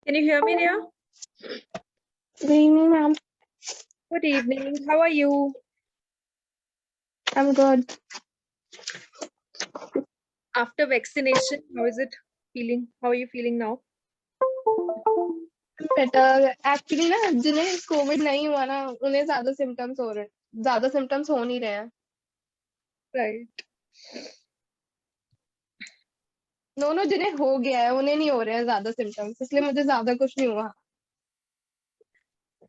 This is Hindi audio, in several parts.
Can you hear me, Ria? Good evening, ma'am. Good evening. How are you? I'm good. After vaccination, how is it feeling? How are you feeling now? Better. Actually ना जिन्हें कोविड नहीं हुआ ना उन्हें ज्यादा सिम्टम्स हो रहे हैं, ज्यादा सिम्टम्स हो नहीं रहे हैं. Right. दोनों जिन्हें हो गया है उन्हें नहीं हो रहे हैं ज्यादा सिम्टम्स, इसलिए मुझे ज्यादा कुछ नहीं हुआ.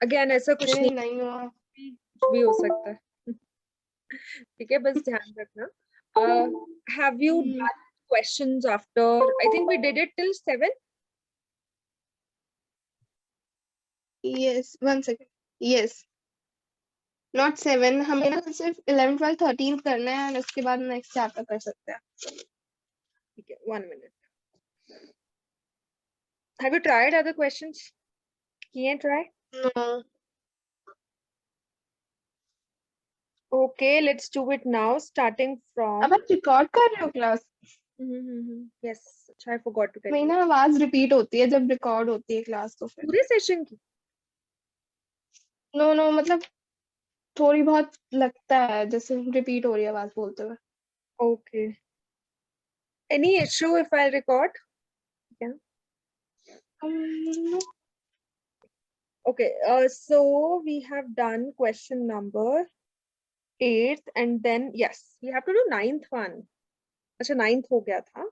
Again, ऐसा कुछ जिन्हें नहीं, नहीं हुआ कुछ भी हो सकता है. ठीक है, बस ध्यान रखना. Have you done questions after? I think we did it till 7. Yes, 1 second. Yes. Not 7. हमें ना सिर्फ 11, 12, 13 करना है और उसके बाद नेक्स्ट चैप्टर कर सकते हैं. ठीक है, 1 minute. Have you tried other questions? किए try? No. Okay, let's do it now. Starting from. अब आप रिकॉर्ड कर रहे हो class? Yes. I forgot to tell मेरी you. ना आवाज रिपीट होती है जब रिकॉर्ड होती है क्लास तो फिर. पूरे सेशन की. नो मतलब थोड़ी बहुत लगता है जैसे रिपीट हो रही है आवाज बोलते हुए. Okay. Any issue if I record? Yeah. No. Okay. So we have done question number 8th, and then yes, we have to do 9th one. अच्छा 9th हो गया था.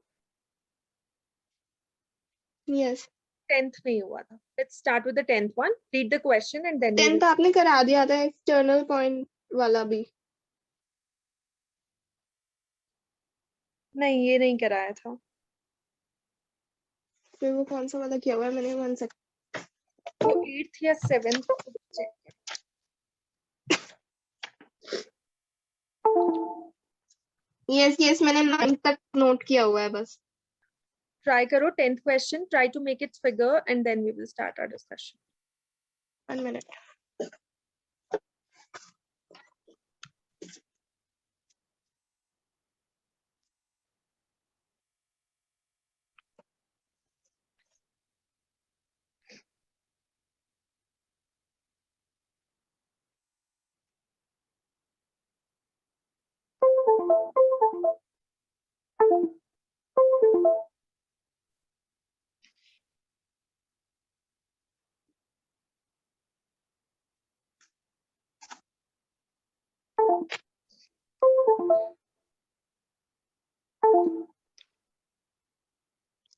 Yes. 10th नहीं हुआ था. Let's start with the 10th one. Read the question and then we 10th will. आपने करा दिया था एक्सटर्नल पॉइंट वाला भी. नहीं, ये नहीं कराया था. फिर वो कौन सा वाला किया हुआ है मैंने 1 सेकंड. वो 8th या 7th check. यस मैंने 9 तक नोट किया हुआ है बस. Try करो 10th question. Try to make its figure and then we will start our discussion. 1 minute.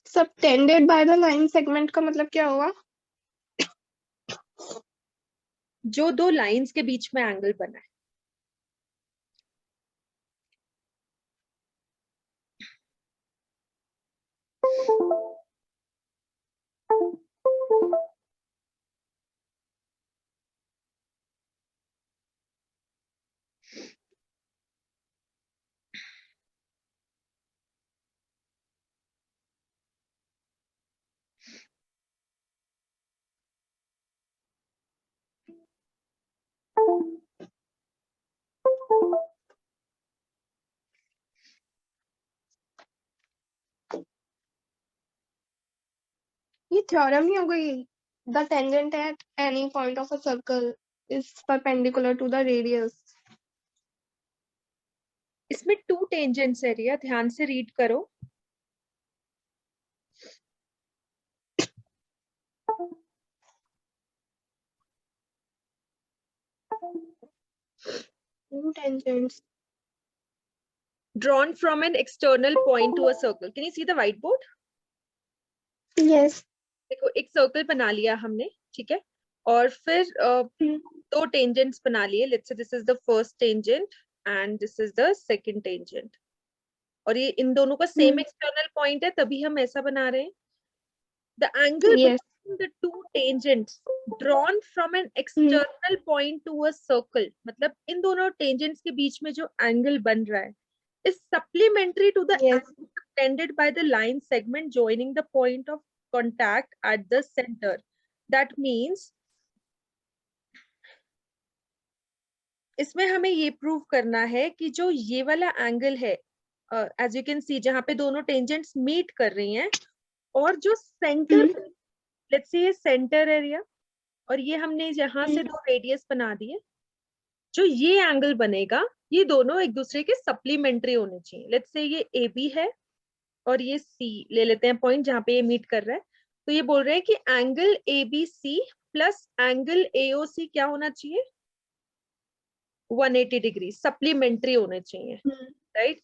Subtended by the line segment का मतलब क्या हुआ? जो दो लाइंस के बीच में एंगल बना है. ये थ्योरम ही हो गई. The tangent at any point of a circle is perpendicular to the radius. इसमें 2 टेंजेंट्स है रिया, ध्यान से रीड करो. Two tangents. Drawn from an external point to a circle. Can you see the whiteboard? Yes. देखो एक सर्कल बना लिया हमने, ठीक है, और फिर दो टेंजेंट्स बना लिए. Let's say this is the first tangent and this is the second tangent, और ये इन दोनों का सेम एक्सटर्नल पॉइंट है, तभी हम ऐसा बना रहे हैं. The angle between the two tangents drawn from an external point to a circle, मतलब इन दोनों टेंजेंट्स के बीच में जो एंगल बन रहा है is supplementary to the angle subtended by the line segment joining the point of contact at the center. That means इसमें हमें ये प्रूव करना है कि जो ये वाला एंगल है, एज यू कैन सी, जहां पे दोनों टेंजेंट्स मीट कर रही हैं, और जो सेंटर लेट्स से ये सेंटर एरिया और ये हमने यहाँ से दो रेडियस बना दिए, जो ये एंगल बनेगा ये दोनों एक दूसरे के सप्लीमेंट्री होने चाहिए। लेट्स से ये ए बी है और ये सी ले लेते हैं पॉइंट जहां पे ये मीट कर रहा है, तो ये बोल रहे हैं कि angle A B C plus angle AO C क्या होना चाहिए, 180 डिग्री सप्लीमेंट्री होने चाहिए, right.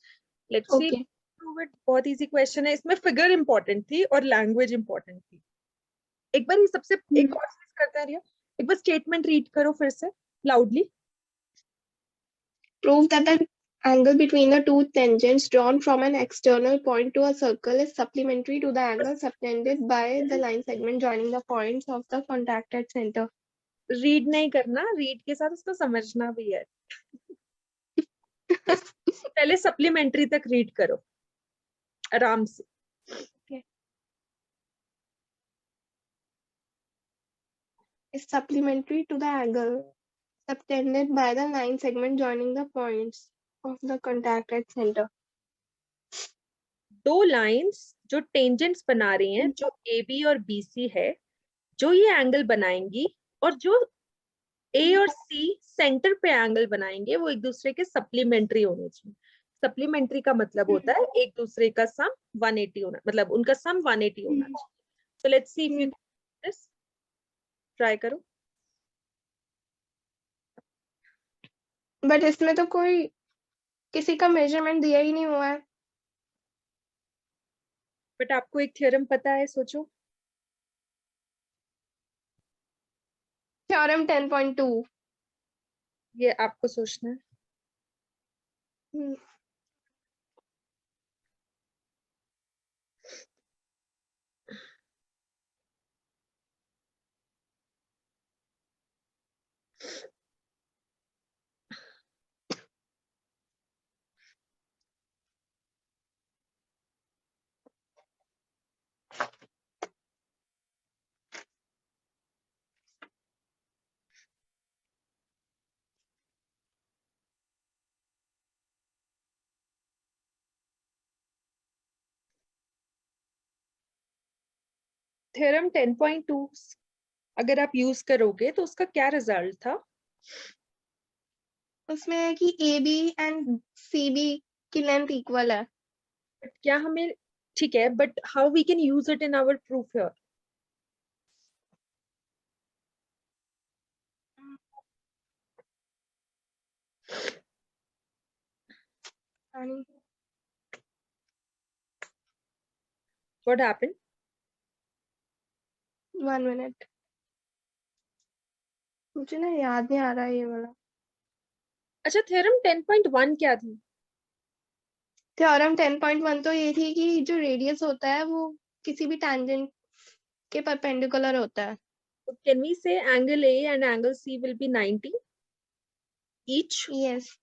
Let's see okay prove it. बहुत इजी क्वेश्चन है, इसमें फिगर इंपॉर्टेंट थी और लैंग्वेज इंपॉर्टेंट थी। एक बार ये सबसे एक और चीज करते हैं रिया, एक बार स्टेटमेंट रीड करो फिर से loudly. prove that the angle between the two tangents drawn from an external point to a circle is supplementary to the angle subtended by the line segment joining the points of the contacted center. Read नहीं करना, रीड के साथ उसको समझना भी है। पहले सप्लीमेंट्री तक रीड करो आराम से। Okay. Is supplementary to the angle subtended by the line segment joining the points of the contacted center. दो लाइंस जो टेंजेंट्स बना रही हैं, जो ए बी और बी सी है, जो ये एंगल बनाएंगी और जो ए और सी सेंटर पे एंगल बनाएंगे, वो एक दूसरे के सप्लीमेंट्री होने चाहिए। सप्लीमेंट्री का मतलब होता है एक दूसरे का सम 180 होना, मतलब उनका सम 180 होना चाहिए। So let's see if you this, try करो। बट इसमें तो कोई किसी का मेजरमेंट दिया ही नहीं हुआ है। बट आपको एक थ्योरम पता है, सोचो। थ्योरम 10.2। ये आपको सोचना है। थ्योरम 10.2 अगर आप यूज करोगे तो उसका क्या रिजल्ट था? उसमें है कि A B and C B की लेंथ इक्वल है। बट क्या हमें, ठीक है, but how we can use it in our proof here? What happened? 1 minute, मुझे ना याद नहीं आ रहा है ये वाला। अच्छा, थ्योरम 10.1 क्या थी? थ्योरम 10.1 तो ये थी कि जो रेडियस होता है वो किसी भी टैंजेंट के परपेंडिकुलर होता है। Can we say angle A and angle C will be 90 each, yes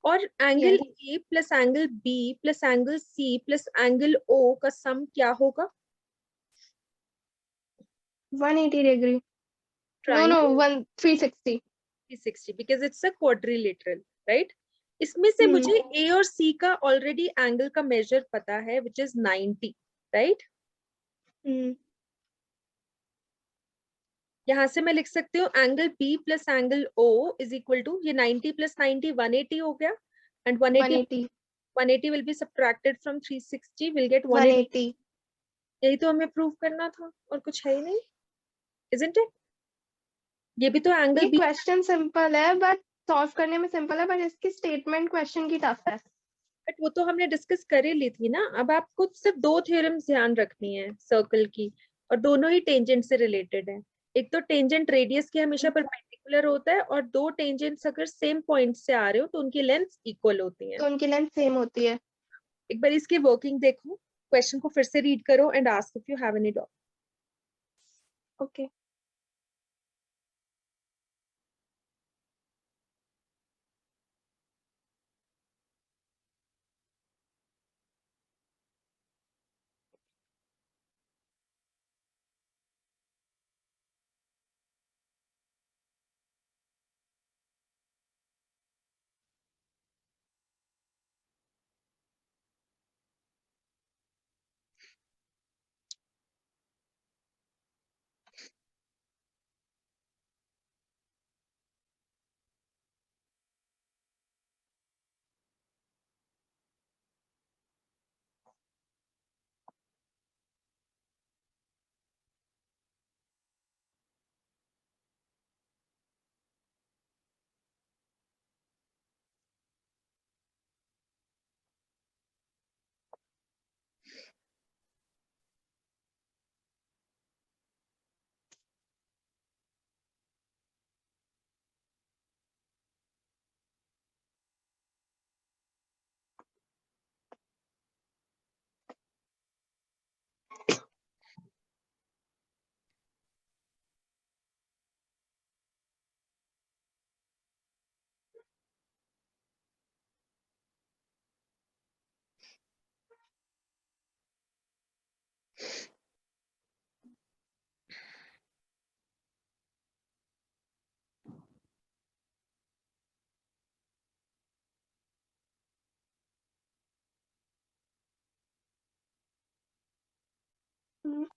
और angle yes A plus angle B plus angle C plus angle O का सम क्या होगा? 180 degree. No no triangle 360। 360 because it's a quadrilateral, right. इसमें से मुझे ए और सी का ऑलरेडी एंगल का मेजर पता है विच इज 90, राइट। यहाँ से मैं लिख सकती हूँ angle B plus angle O is equal to, ये 90 प्लस 90 180 हो गया, and 180 180 will be subtracted from 360 will get 180। 180। यही तो हमें प्रूव करना था और कुछ है ही नहीं, isn't it? ये भी तो एंगल ये बी, क्वेश्चन सिंपल है बट सॉल्व करने में सिंपल है, बट इसकी स्टेटमेंट क्वेश्चन की टफ है। बट वो तो हमने डिस्कस कर ही ली थी ना। अब आपको सिर्फ दो थ्योरम्स ध्यान रखनी है सर्कल की, और दोनों ही टेंजेंट से रिलेटेड है। एक तो टेंजेंट रेडियस के हमेशा परपेंडिकुलर होता है, और दो टेंजेंट्स अगर सेम पॉइंट से आ रहे हो तो उनकी लेंथ इक्वल होती है। तो उनकी लेंथ सेम होती है। एक बार इसकी वर्किंग देखो, क्वेश्चन को फिर से रीड करो and ask if you have any doubt. Okay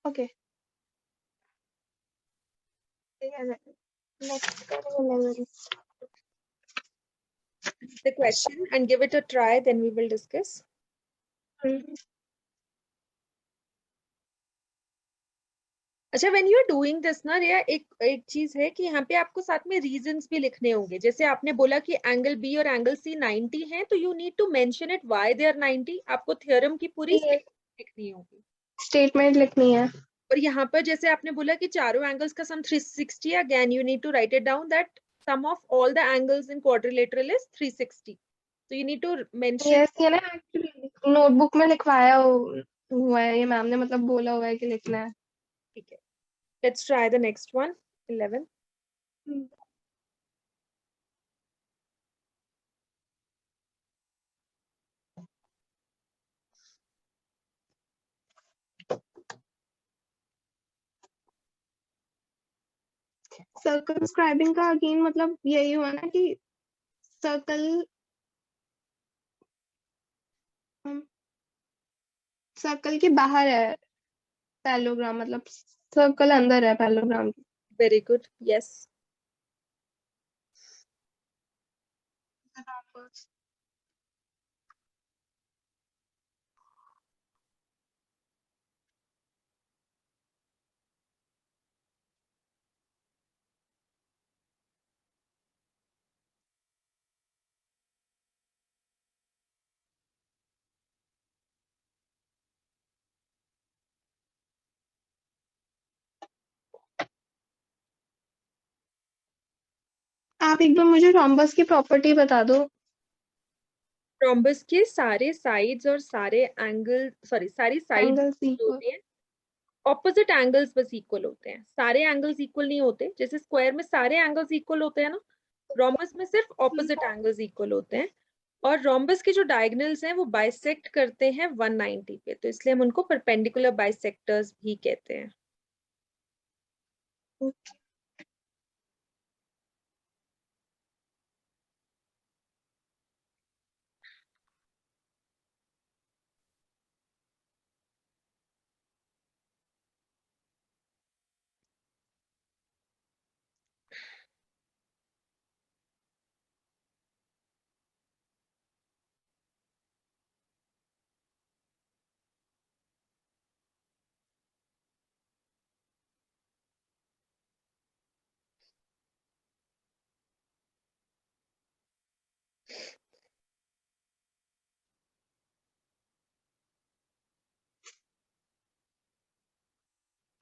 Okay. Next level. The question and give it a try, then we will discuss. अच्छा, when you are doing this ना रिया, एक चीज है कि यहाँ पे आपको साथ में रीजंस भी लिखने होंगे. जैसे आपने बोला कि एंगल बी और एंगल सी 90 है, तो you need to mention it why they are 90. आपको थ्योरम की पूरी लिखनी होगी, स्टेटमेंट लिखनी है. और यहाँ पर जैसे आपने बोला कि चारों एंगल्स का सम 360 है, again you need to write it down that sum of all the angles in quadrilateral is 360. So you need to mention. Yes, ये ना एक्चुअली नोटबुक में लिखवाया हुआ है, ये मैम ने मतलब बोला हुआ है कि लिखना है. ठीक है, let's try the next one. 11. Circumscribing का अगेन मतलब यही हुआ ना कि सर्कल के बाहर है पैरेललोग्राम, मतलब सर्कल अंदर है पैरेललोग्राम के. Very good, yes. आप एक बार मुझे रोम्बस की प्रॉपर्टी बता दो. रोम्बस के सारे साइड्स और सारे एंगल, सॉरी सारी साइड्स एंगल्स इक्वल. होते हैं, ऑपोजिट एंगल्स बस इक्वल होते हैं. सारे एंगल्स इक्वल नहीं होते. जैसे स्क्वायर में सारे एंगल्स इक्वल होते हैं ना, रोम्बस में सिर्फ ऑपोजिट एंगल्स इक्वल होते हैं. और रोम्बस के जो डायगोनल्स हैं वो बाइसेक्ट करते हैं 190 पे, तो इसलिए हम उनको परपेंडिकुलर बाइसेक्टर्स भी कहते हैं.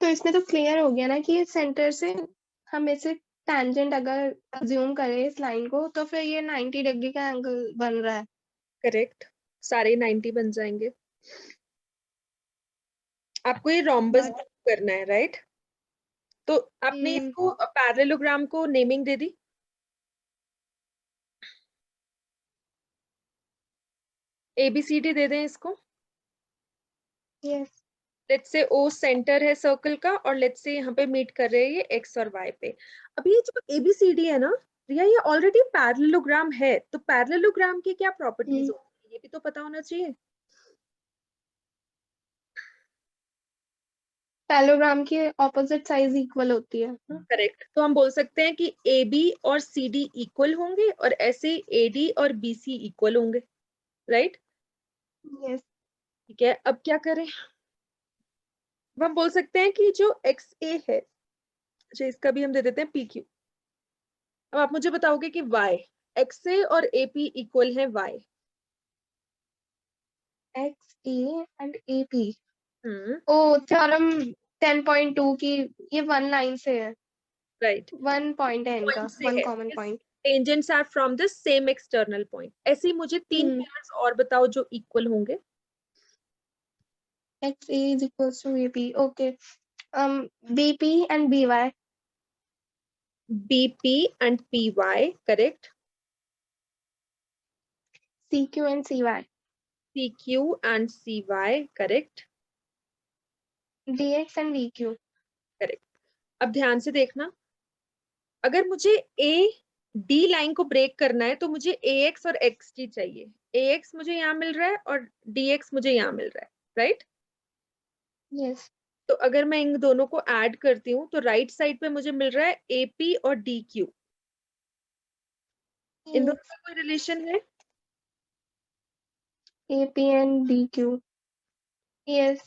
तो इसमें तो क्लियर हो गया ना कि सेंटर से हम इसे टैंजेंट अगर अज्यूम करें इस लाइन को, तो फिर ये 90 डिग्री का एंगल बन रहा है. करेक्ट, सारे 90 बन जाएंगे. आपको ये रोम्बस करना है, राइट? तो आपने इसको पैरेललोग्राम को नेमिंग दे दी. ABCD दे दें इसको. Yes. Let's say O centre है सर्कल का, और लेट्स से यहाँ पे मीट कर रहे हैं ये X और Y पे. अभी ये जो ABCD है ना रिया, ये ऑलरेडी पैरेललोग्राम है, तो पैरेललोग्राम की क्या प्रॉपर्टीज होती है ये भी तो पता होना चाहिए. पैरेललोग्राम की ऑपोजिट साइड इक्वल होती है. करेक्ट, तो हम बोल सकते हैं कि AB और CD इक्वल होंगे, और ऐसे AD और BC इक्वल होंगे, राइट? यस. ठीक है, अब क्या करें. हम बोल सकते हैं कि जो XA है, अच्छा इसका भी हम दे देते हैं PQ. अब आप मुझे बताओगे कि Y, XA और AP इक्वल है Y. XA and AP. Oh, theorem 10.2 की ये 1 लाइन से है. राइट, 1 पॉइंट है इनका, पॉइंट से 1 है. Common point. Tangents are from the same external point. ऐसे ही मुझे 3 पेयर्स और बताओ जो इक्वल होंगे. XA is equals to AP. Okay. BP and BY. BP and PY, correct. CQ and CY. CQ and CY, correct. DX and DQ. Correct. अब ध्यान से देखना, अगर मुझे ए डी लाइन को ब्रेक करना है तो मुझे AX और XG चाहिए. AX मुझे यहाँ मिल रहा है और DX मुझे यहाँ मिल रहा है, राइट? Yes. तो अगर मैं इन दोनों को ऐड करती हूँ तो राइट साइड पे मुझे मिल रहा है AP और DQ। इन दोनों का कोई रिलेशन है? AP and DQ. Yes.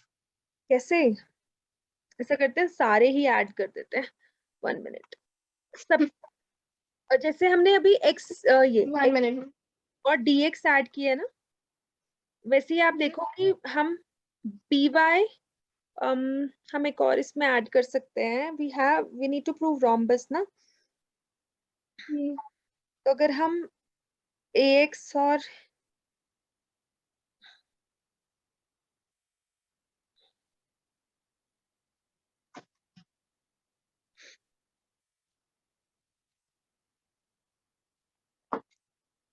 कैसे? ऐसा करते हैं, सारे ही ऐड कर देते हैं। 1 मिनट। सब जैसे हमने अभी ये 1 minute. और DX ऐड किया है ना, वैसे ही आप देखो कि हम BY हम एक और इसमें ऐड कर सकते हैं। We need to prove rhombus ना। तो अगर हम AX और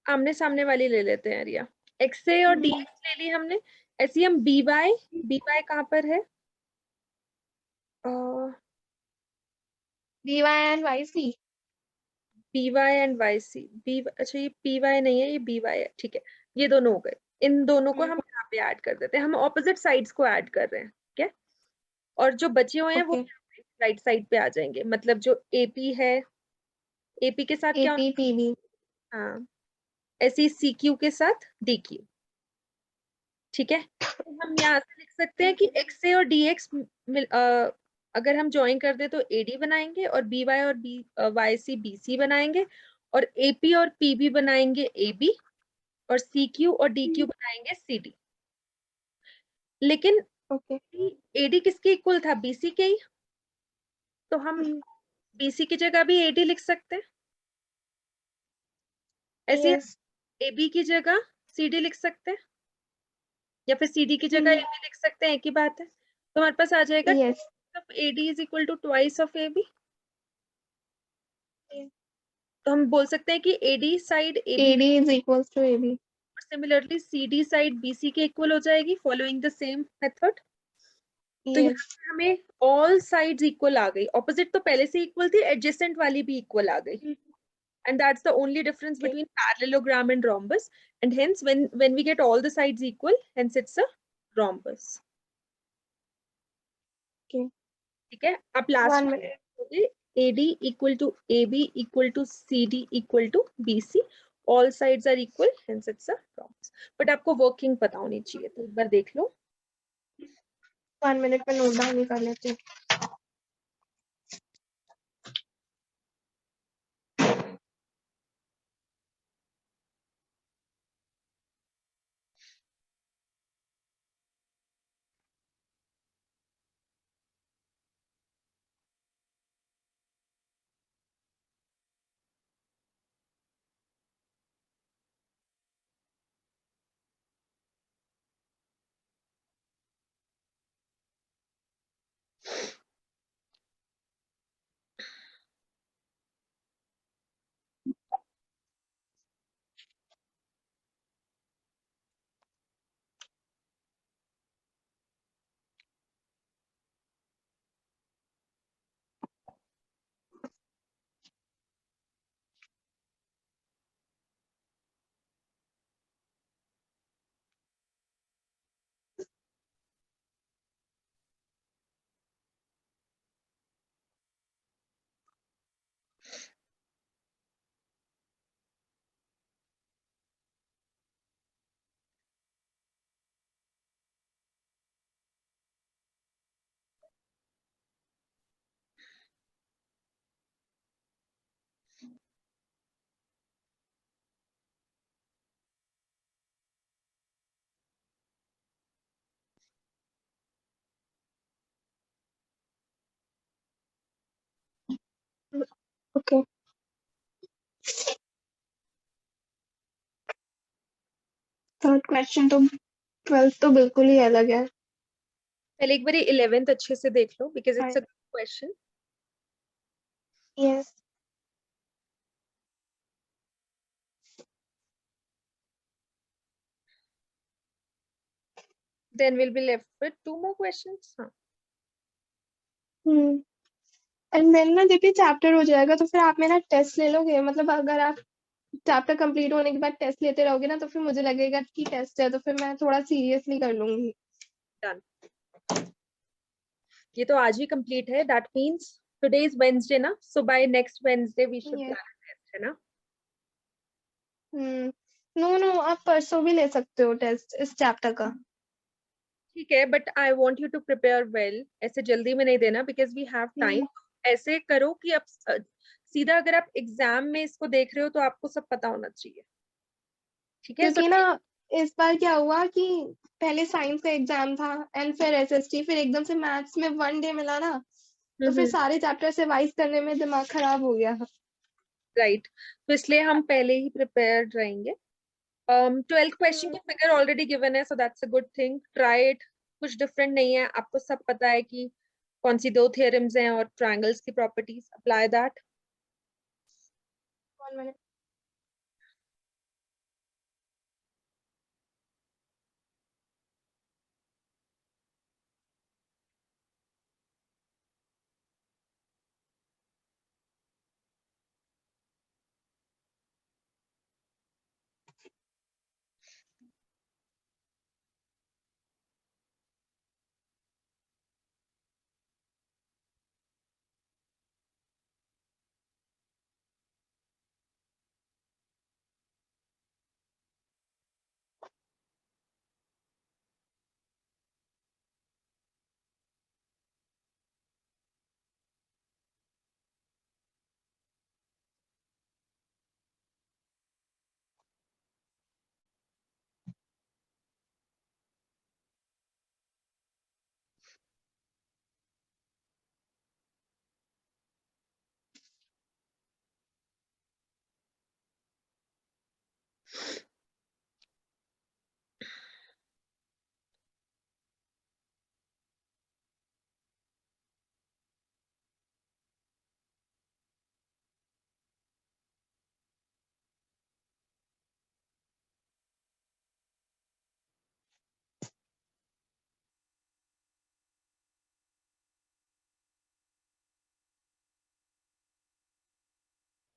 आमने सामने वाली ले लेते हैं रिया। XA और DX ले ली हमने। ऐसे ही हम BY कहाँ पर है? BY and YC. PY and YC। अच्छा ये PY नहीं है, ये BY है, ठीक है। ये दोनों हो गए। इन दोनों को हम यहाँ पे ऐड कर देते हैं। हम ऑपोजिट साइड्स को ऐड कर रहे हैं, ठीक है। और जो बचे हुए हैं वो Okay. राइट साइड पे आ जाएंगे। मतलब जो AP है, AP के साथ क्या होना? AP, PB. हाँ, ऐसे ही CQ के साथ DQ, ठीक है। तो हम यहाँ से लिख सकते हैं कि XA और DX अगर हम ज्वाइन कर दे तो AD बनाएंगे, और BY और YC BC बनाएंगे, और AP और PB बनाएंगे AB, और CQ और DQ बनाएंगे CD। लेकिन Okay. AD किसके इक्वल था? BC के ही। तो हम BC की जगह भी AD लिख सकते हैं। ऐसे Yes. AB की जगह CD लिख सकते हैं, या फिर CD की जगह AB लिख सकते हैं, एक ही बात है। तो हमारे पास आ जाएगा Yes. AD is equal to twice of AB। तो हम बोल सकते हैं कि AD side AB AD is equals to AB. और सिमिलरली CD साइड BC के इक्वल हो जाएगी, फॉलोइंग द सेम मेथड। तो यहाँ Yes. पे हमें ऑल साइड्स इक्वल आ गई। ऑपोजिट तो पहले से इक्वल थी, एडजेसेंट वाली भी इक्वल आ गई। And that's the only difference Okay. between parallelogram and rhombus. And hence, when we get all the sides equal, hence it's a rhombus. Okay. ठीक है। अब last 1 minute. AD equal to AB equal to CD equal to BC. All sides are equal, hence it's a rhombus. But आपको working पता होनी चाहिए, तो एक बार देख लो। 1 minute में नोट डाउन कर लेते हैं। Okay. थर्ड क्वेश्चन तो 12th तो बिल्कुल ही अलग है। पहले एक बार 11th अच्छे से देख लो, because it's a Right. good question. Yes. Then we'll be left with 2 more questions. हाँ। एंड देन ना जब ये चैप्टर हो जाएगा तो फिर आप मेरा टेस्ट ले लोगे। मतलब अगर आप चैप्टर कंप्लीट होने के बाद टेस्ट लेते रहोगे ना तो फिर मुझे लगेगा कि टेस्ट है, तो फिर मैं थोड़ा सीरियसली कर लूंगी। Done. ये तो आज ही कंप्लीट है, that means today is Wednesday ना, so by next Wednesday we should Yes. Plan test, है ना? नो नो, आप परसों भी ले सकते हो टेस्ट इस चैप्टर का। ठीक है, but I want you to prepare well, ऐसे जल्दी में नहीं देना बिकॉज वी हैव टाइम। ऐसे करो कि आप सीधा अगर आप एग्जाम में इसको देख रहे हो तो आपको सब पता होना चाहिए, ठीक है? क्योंकि ना इस बार क्या हुआ कि पहले साइंस का एग्जाम था एंड फिर एसएसटी, फिर एकदम से मैथ्स में वन डे मिला ना, तो फिर सारे चैप्टर से वाइज करने में दिमाग खराब हो गया। राइट, तो इसलिए हम पहले ही प्रिपेयर्ड रहेंगे। 12th क्वेश्चन की फिगर ऑलरेडी गिवन है, so that's a good thing, try it. कुछ डिफरेंट नहीं है, आपको सब पता है कि कौन सी दो थियरम्स हैं और ट्रायंगल्स की properties, apply that. 1 minute.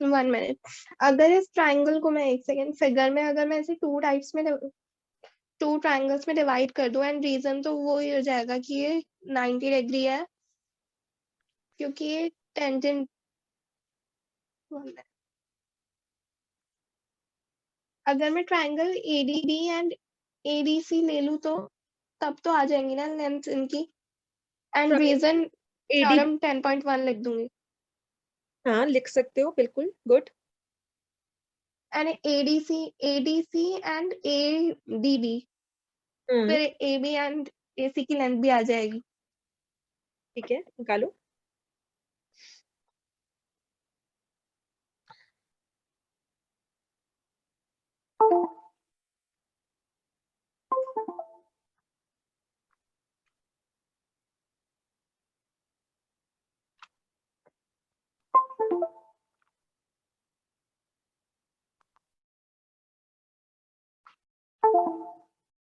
One minute. अगर इस ट्राइंगल को मैं एक सेकेंड फिगर में, अगर मैं ऐसे टू ट्राइंगल्स में डिवाइड कर दूं एंड रीजन, तो वो ही हो जाएगा कि ये 90 डिग्री है क्योंकि ये टेंजेंट। अगर मैं ट्राइंगल एडीबी एंड एडीसी ले लूं तो तब तो आ जाएंगी ना लेंथ इनकी, एंड रीजन एडी, थ्योरम 10.1 लिख दूंगी। हाँ लिख सकते हो, बिल्कुल good. And ADC and ADB, फिर एबी एंड एसी की लेंथ भी आ जाएगी। ठीक है, निकालो।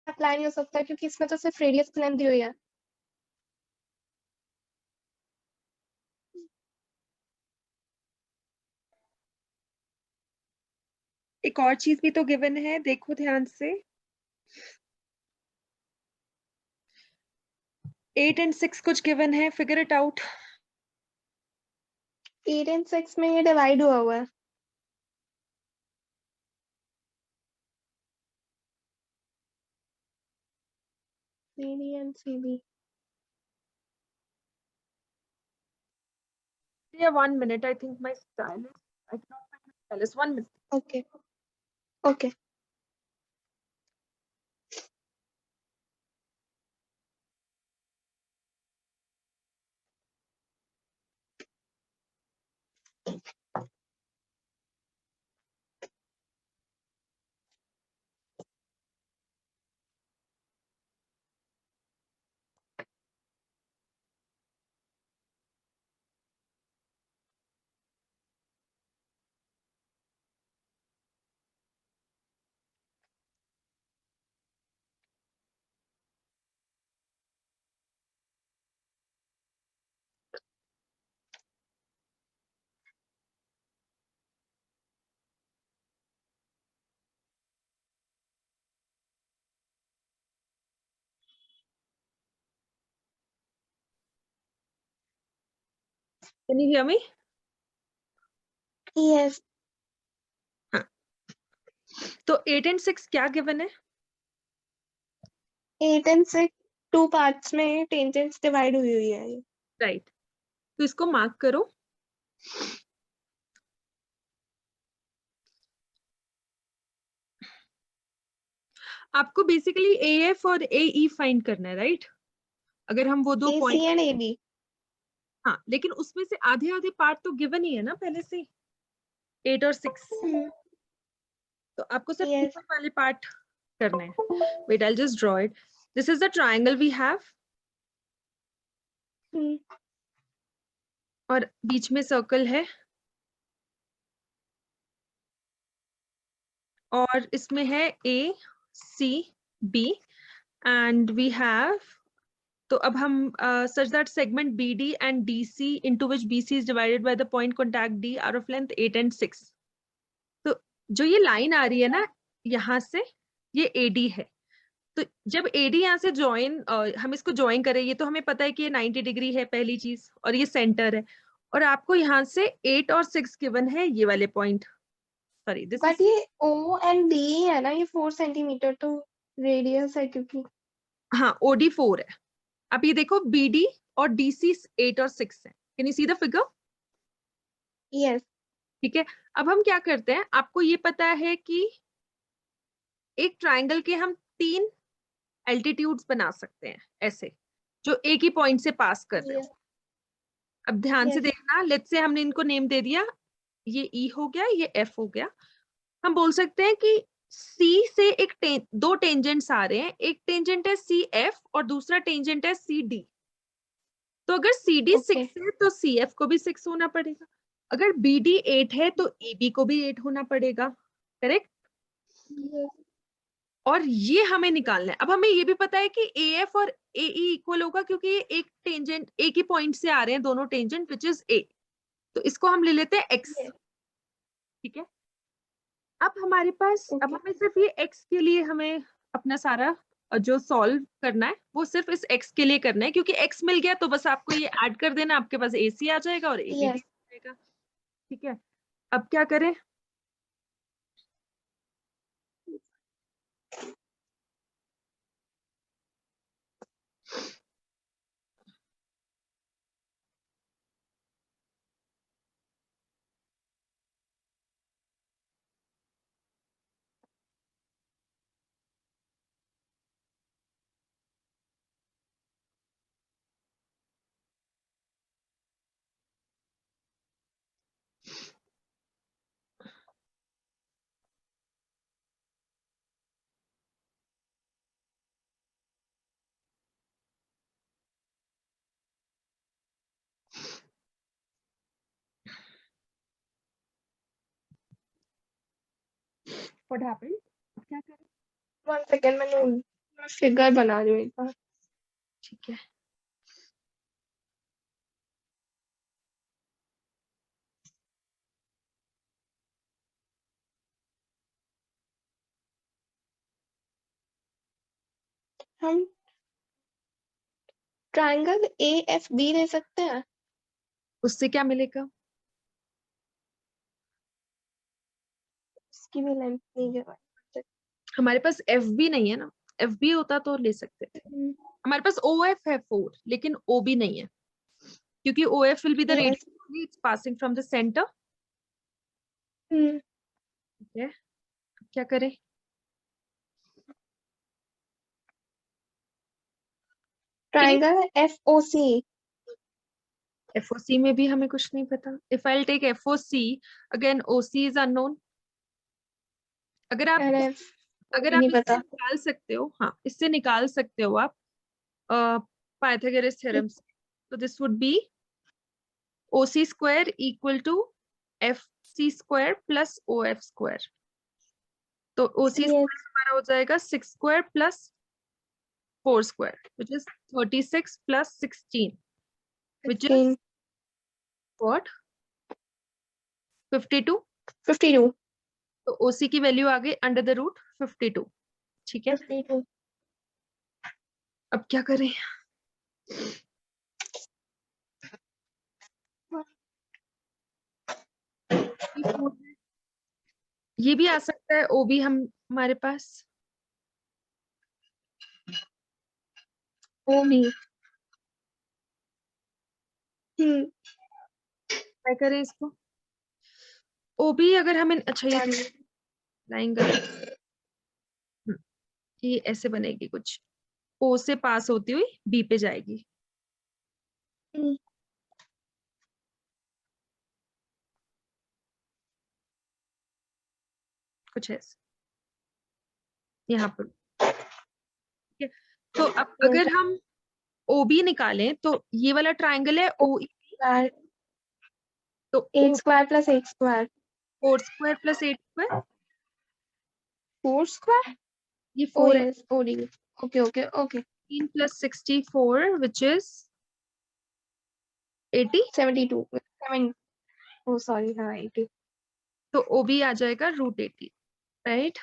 अप्लाई नहीं हो सकता क्योंकि इसमें तो सिर्फ रेडियस की लेंथ दी हुई है। एक और चीज भी तो गिवन है, देखो ध्यान से। 8 and 6 कुछ गिवन है, फिगर इट आउट। 8 एंड 6 में ये डिवाइड हुआ है। CD and CB. Yeah, 1 minute. I think my stylus. I cannot find my stylus. 1 minute. Okay. Okay. Can you hear me? Yes. हाँ, तो 8 and 6 क्या गिवन है? 8 and 6 2 पार्ट्स में टेंजेंट्स डिवाइड हुई हुई है ये। राइट, तो इसको मार्क करो। आपको बेसिकली AF और AE फाइंड करना है, राइट? अगर हम वो दो AC पॉइंट, and AB। हाँ, लेकिन उसमें से आधे आधे पार्ट तो गिवन ही है ना पहले से, 8 और 6, तो आपको सिर्फ Yes। ऊपर वाले पार्ट करना है। Wait, I just draw it. This is the triangle we have, और बीच में सर्कल है, और इसमें है ACB एंड वी हैव, तो अब हम such that segment BD and DC into which BC is divided by the point contact D are of length 8 and 6। तो जो ये लाइन आ रही है ना यहाँ से, ये AD है। तो जब AD यहाँ से ज्वाइन, हम इसको ज्वाइन करें, ये तो हमें पता है कि ये 90 डिग्री है पहली चीज, और ये सेंटर है, और आपको यहाँ से 8 और 6 गिवन है, ये वाले point. Sorry, this but is, ये O and D है ना, ये 4 सेंटीमीटर तो रेडियस है क्योंकि। हाँ, OD 4 है। अब ये देखो, BD और DC 8 और 6 है। Can you see the figure? Yes. ठीक है, अब हम क्या करते हैं, आपको ये पता है कि एक ट्राइंगल के हम 3 एल्टीट्यूड्स बना सकते हैं ऐसे, जो एक ही पॉइंट से पास कर रहे हो। अब ध्यान से यस। देखना, लेट्स से हमने इनको नेम दे दिया, ये E हो गया, ये F हो गया। हम बोल सकते हैं कि C से दो टेंजेंट्स आ रहे हैं, एक टेंजेंट है CF और दूसरा टेंजेंट है CD। तो अगर CD ओके। 6 है तो CF को भी 6 होना पड़ेगा, अगर BD 8 है तो AB को भी 8 होना पड़ेगा, करेक्ट? और ये हमें निकालना है। अब हमें ये भी पता है कि AF और AE इक्वल होगा, क्योंकि ये एक टेंजेंट, एक ही पॉइंट से आ रहे हैं दोनों टेंजेंट, विच इज A। तो इसको हम ले लेते हैं X, ठीक है? अब हमारे पास, अब ओके। हमें सिर्फ ये X के लिए हमें अपना सारा जो सॉल्व करना है वो सिर्फ इस X के लिए करना है, क्योंकि X मिल गया तो बस आपको ये ऐड कर देना, आपके पास AC आ जाएगा और AB भी यस। आ जाएगा, ठीक है? अब क्या करें? What happened? अब क्या करें? 1 सेकंड, मैं फिगर बना रही हूँ एक बार। ठीक है, हम ट्रायंगल AFB ले सकते हैं। उससे क्या मिलेगा? इसकी भी लेंथ नहीं गिवन। हमारे पास FB नहीं है ना, FB होता तो ले सकते थे। हमारे पास OF है 4, लेकिन OB नहीं है, क्योंकि OF will be the yes. radius it's passing from the center। ठीक है, अब क्या करें? A triangle FOC। FOC में भी हमें कुछ नहीं पता। If I'll take FOC, again OC is unknown। अगर आप LF अगर भी आप नहीं इससे पता। निकाल सकते हो, हाँ, इससे निकाल सकते हो आप पाइथागोरस थ्योरम से, तो this would be OC square equal to FC square plus OF square. तो OC यस। स्क्वायर हमारा हो जाएगा 6 square plus 4 square, which is 36 plus 16, which is 15। what? 52। 52। तो OC की वैल्यू आ गई अंडर द रूट 52, ठीक है? 52। अब क्या करें? ये भी आ सकता है ओ भी हम हमारे पास ओ भी ट्राई करें इसको। ओ भी अगर हमें अच्छा ये हम्म लाइन कर ये ऐसे बनेगी कुछ, ओ से पास होती हुई बी पे जाएगी। कुछ ऐसे यहाँ पर, ठीक है। तो अब अगर हम ओ बी निकालें तो ये वाला ट्राइंगल है ओ तो 8 square plus 8 square 4 square plus 8 square 4 square ये ओ 4 है। Yes OD okay okay okay 15 plus 64 which is 80। 72 7 oh sorry हाँ 80 तो ओ बी आ जाएगा √80, राइट।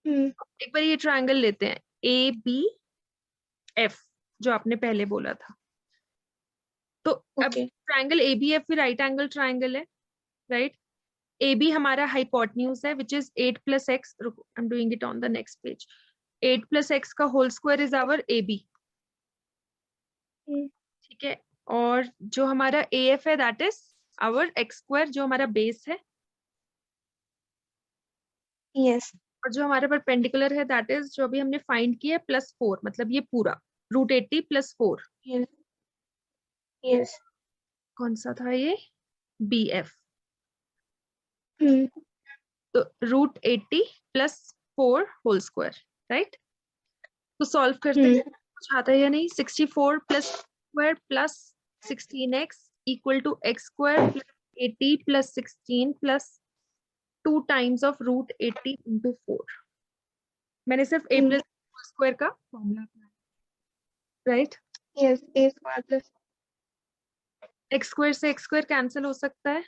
एक बार ये ट्राइंगल लेते हैं ए बी एफ जो आपने पहले बोला था। तो अब okay triangle A B F भी राइट एंगल ट्राइंगल है, राइट। ए बी हमारा हाइपोटेन्यूज है which is 8 plus X, I am doing it on the next page. 8 plus X का whole square is our A B, ठीक है। और जो हमारा ए एफ है that is our X square जो हमारा बेस है, यस और जो हमारे परपेंडिकुलर है दैट इज जो अभी हमने फाइंड किया है +4, मतलब ये पूरा √80 + 4। यस यस कौन सा था ये, बी एफ। तो √80 + 4 होल स्क्वायर, राइट। तो सॉल्व करते हैं कुछ आता है या नहीं। 64 + square plus 16x equal to x square + 80 + 16 + 2 times of √80 × 4। मैंने सिर्फ a + स्क्वायर का फॉर्मूला अपनाया, right. Yes A square plus x square से x स्क्वायर कैंसिल हो सकता है,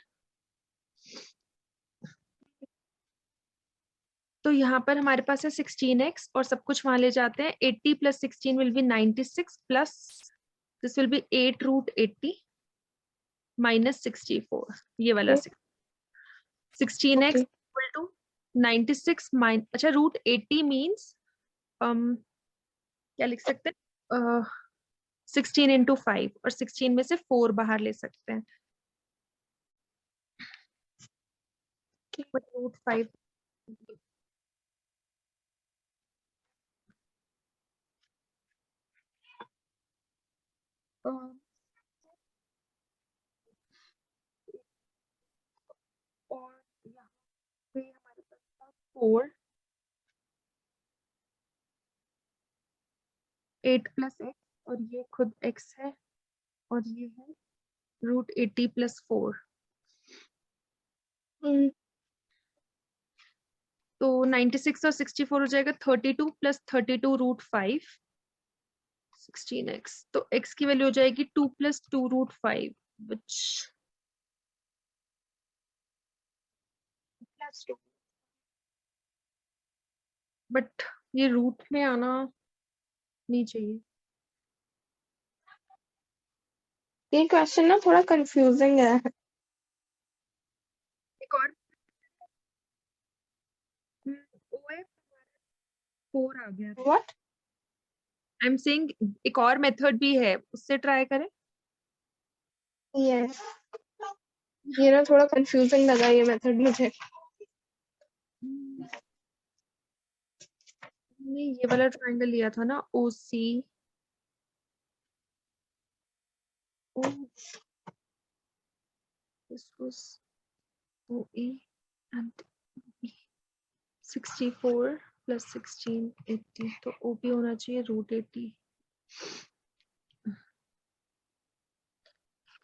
तो यहाँ पर हमारे पास है 16x और सब कुछ वहां ले जाते हैं। 80 + 16 will be 96 plus this will be 8 √80 - 64, ये वाला 16x okay equal to 96 mine, अच्छा √80 मीन्स क्या लिख सकते हैं 16 × 5, और 16 में से 4 बाहर ले सकते हैं। √5 और यहाँ पे हमारे पास था 4 8 + x, और ये खुद x है, और ये है √80 + 4। तो 96 और 64 हो जाएगा 32 + 32 √5 16x। तो x की वैल्यू हो जाएगी 2 + 2 √5 which बट ये रूट में आना नहीं चाहिए। ये क्वेश्चन ना थोड़ा कंफ्यूजिंग है एक और OF 4 आ गया। व्हाट आई एम सेइंग एक और मेथड भी है, उससे ट्राई करें। यस ये ना थोड़ा कंफ्यूजिंग लगा ये मेथड मुझे हमने ये वाला ट्रायंगल लिया था ना OC, this was OE and 64 + 16 80, तो OB होना चाहिए √80।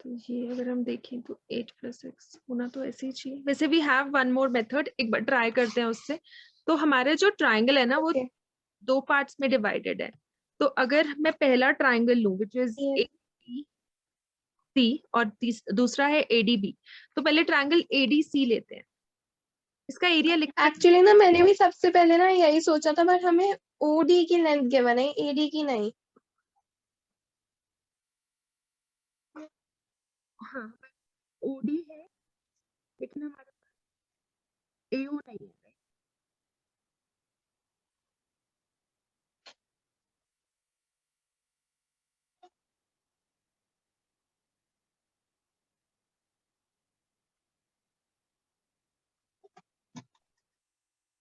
तो ये अगर हम देखें तो 8 + x होना तो ऐसे ही चाहिए। वैसे we have one more method, एक बार ट्राई करते हैं उससे। तो हमारे जो ट्राइंगल है ना वो Okay. 2 पार्ट्स में डिवाइडेड है। तो अगर मैं पहला ट्राइंगल लूं विच इज Yes. AC और दूसरा है ADB, तो पहले ट्राइंगल ADC लेते हैं। इसका एरिया लिख सकते एक्चुअली ना मैंने भी सबसे पहले ना यही सोचा था बट हमें ओडी की लेंथ गिवन है एडी की नहीं हाँ OD है लेकिन हमारे पास AO नहीं है।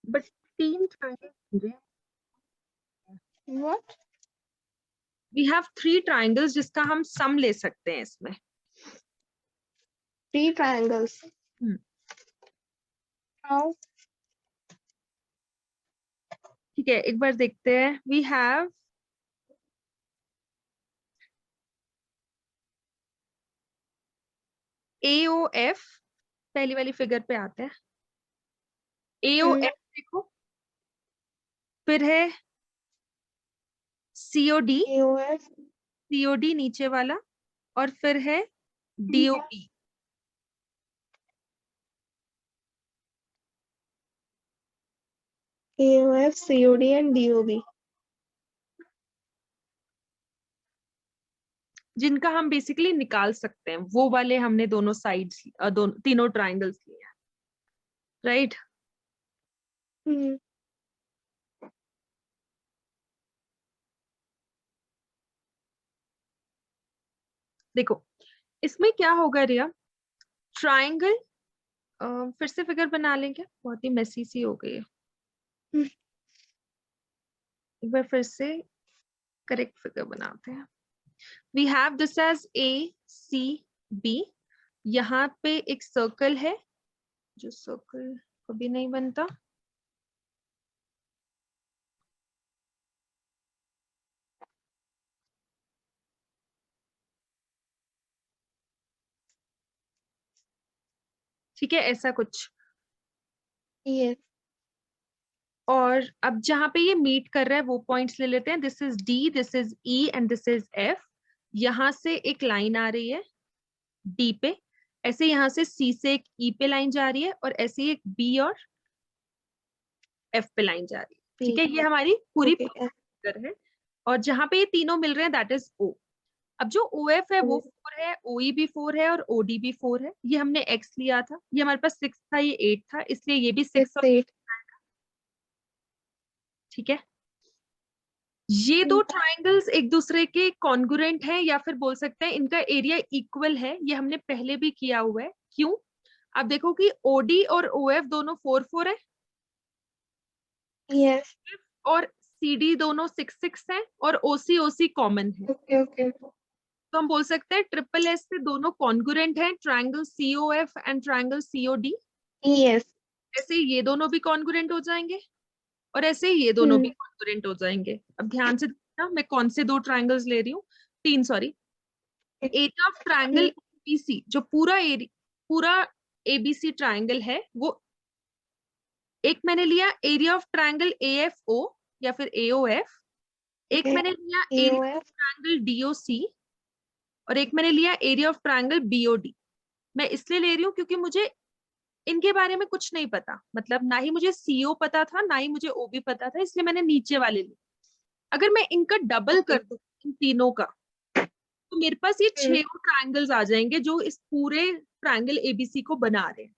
But 3 triangle What? We have 3 triangles जिसका हम सम ले सकते हैं इसमें। 3 triangles. How? ठीक है, एक बार देखते हैं। वी हैव AOF, पहली वाली फिगर पे आते हैं। AOF देखो, फिर है COD, AOF. COD नीचे वाला, और फिर है DOP। AOF, COD and DOB. जिनका हम बेसिकली निकाल सकते हैं, वो वाले हमने दोनों साइड्स, दोनों तीनों ट्राइंगल्स लिए हैं, राइट? देखो इसमें क्या होगा रिया, ट्राइंगल, फिर से फिगर बना लेंगे, बहुत ही मेसी सी हो गई है। एक बार फिर से करेक्ट फिगर बनाते हैं। We have this as ACB। यहाँ पे एक सर्कल है, जो सर्कल कभी नहीं बनता। ठीक है, ऐसा कुछ। Yes. और अब जहां पे ये मीट कर रहा है वो पॉइंट्स ले लेते हैं। This is D, this is E and this is F। यहां से एक लाइन आ रही है D पे, ऐसे यहाँ से C से एक E पे लाइन जा रही है, और ऐसे ही एक B और F पे लाइन जा रही है। ठीक है, ये हमारी पूरी फिगर है। और जहां पे ये तीनों मिल रहे हैं दैट इज O। अब जो OF है वो 4 है, OE भी 4 है, और OD भी 4 है। ये हमने X लिया था, ये हमारे पास 6 था, ये 8 था, इसलिए ये भी 6 और 8। ठीक है, ये दो ट्राइंगल्स एक दूसरे के कॉन्ग्रुएंट हैं, या फिर बोल सकते हैं इनका एरिया इक्वल है। ये हमने पहले भी किया हुआ है। क्यों? अब देखो कि OD और OF दोनों 4-4 है, Yes. और CD दोनों 6-6 है, और OC कॉमन है। Okay. तो हम बोल सकते हैं ट्रिपल एस से दोनों कॉन्ग्रुएंट हैं, triangle COF and triangle COD। Yes. ऐसे ये दोनों भी कॉन्ग्रुएंट हो जाएंगे, और ऐसे ये दोनों भी कॉन्ग्रुएंट हो जाएंगे। अब ध्यान से देखना, मैं कौन से 2 ट्राइंगल्स ले रही हूँ, 3 sorry. Area of triangle ABC, जो पूरा ABC ट्राइंगल है, वो एक मैंने लिया एरिया ऑफ ट्राइंगल AFO या फिर AOF, एक मैंने लिया एरिया ऑफ ट्राइंगल DOC, और एक मैंने लिया एरिया ऑफ ट्राइंगल BOD। मैं इसलिए ले रही हूँ क्योंकि मुझे इनके बारे में कुछ नहीं पता, मतलब ना ही मुझे CO पता था, ना ही मुझे OB पता था, इसलिए मैंने नीचे वाले लिए। अगर मैं इनका डबल कर दूं इन तीनों का, तो मेरे पास ये 6 ट्राइंगल्स आ जाएंगे जो इस पूरे ट्राइंगल ABC को बना रहे हैं।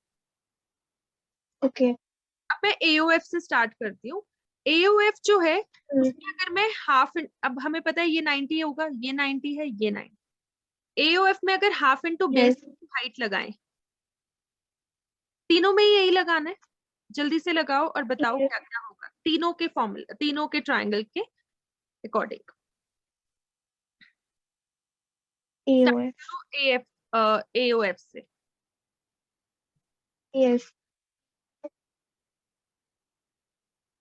Okay. अब मैं AOF से स्टार्ट करती हूँ। AOF जो है उसमें अगर मैं हाफ, अब हमें पता है ये 90 होगा, ये 90 है, ये 90। AOF में अगर हाफ इंटू बेस हाइट लगाएं, तीनों में ही यही लगाना है। जल्दी से लगाओ और बताओ क्या क्या होगा तीनों के फॉर्मूला, तीनों के ट्राइंगल के अकॉर्डिंग। AOF से। Yes.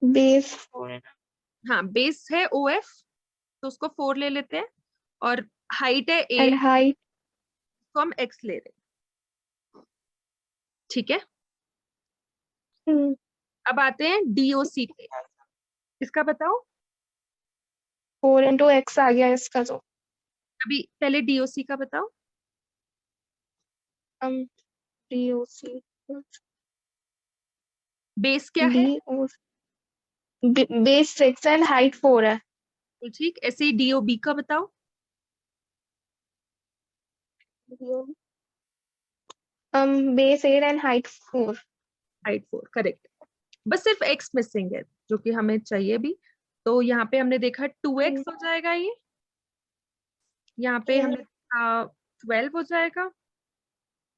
Base 4 है ना? हाँ, बेस है OF, तो उसको 4 ले लेते हैं, और हाइट है A, And height. तो हम X ले रहे हैं। ठीक है, अब आते हैं DOC पे। इसका बताओ। 4 into X आ गया इसका, तो अभी पहले DOC का बताओ। हम DOC बेस क्या है? बेस 6 एंड हाइट 4 है। ठीक, ऐसे ही DOB का बताओ। base 8 and height 4. Height 4, correct. बस सिर्फ x मिसिंग है जो कि हमें चाहिए भी। तो यहाँ पे हमने देखा 2x हो जाएगा ये, यहाँ पे हमने देखा 12 हो जाएगा,